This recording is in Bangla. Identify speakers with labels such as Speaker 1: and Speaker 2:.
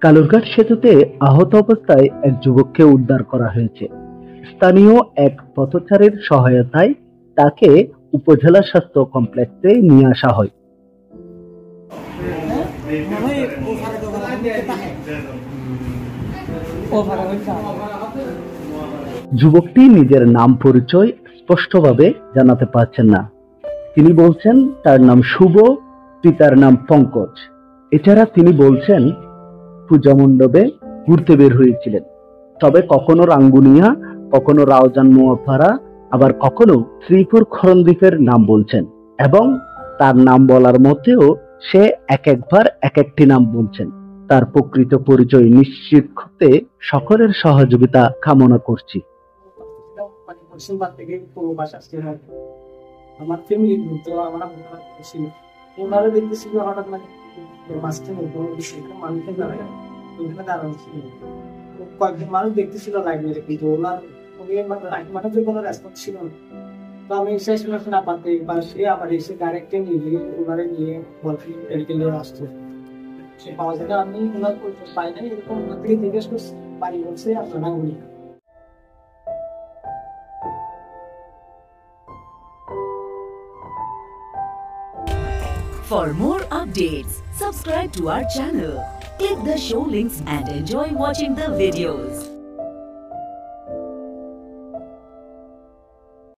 Speaker 1: কালুরঘাট সেতুতে আহত অবস্থায় এক যুবককে উদ্ধার করা হয়েছে। স্থানীয় এক পথচারীর সহায়তায় তাকে উপজেলা স্বাস্থ্য কমপ্লেক্সে নিয়ে আসা হয়। যুবকটি নিজের নাম পরিচয় স্পষ্টভাবে জানাতে পারছেন না। তিনি বলছেন তার নাম শুভ, পিতার নাম পঙ্কজ। এছাড়া তিনি বলছেন পূজা মণ্ডপে ঘুরতে বের হয়েছিলেন, তবে কখনো রাঙ্গুনিয়া, কখনো রাউজান নোয়াপাড়া, আবার কখনো শ্রীপুর খরণদ্বীপের নাম বলছেন এবং তার নাম বলার মধ্যেও সে এক একবার এক একটি নাম বলছেন। তার প্রকৃত পরিচয় নিশ্চিত করতে সকলের সহযোগিতা কামনা করছি।
Speaker 2: আমার ফ্যামিলি তো আমার ছিল, ওনারা দেখতেছিল হঠাৎ মানে মাঝখানে মানুষের দাঁড়ায় ওইখানে দাঁড়ানো ছিল, কয়েকজন মানুষ দেখতেছিল লাইব্রেরি, কিন্তু ওনার মাঠাতে কোনো রেসপন্স ছিল না। তো আমি শেষ না পাতে বা সে আবার এসে ডাইরেক্টে নিয়ে ওনারে নিয়ে মেডিকেলে আসতো, সে পাওয়া যায় না। আমি ওনার পাই নাই, এরকম ওনার থেকে জিজ্ঞেস করছি, বাড়ি বলছে আপনার উনি।
Speaker 3: For more updates, subscribe to our channel, click the show links and enjoy watching the videos.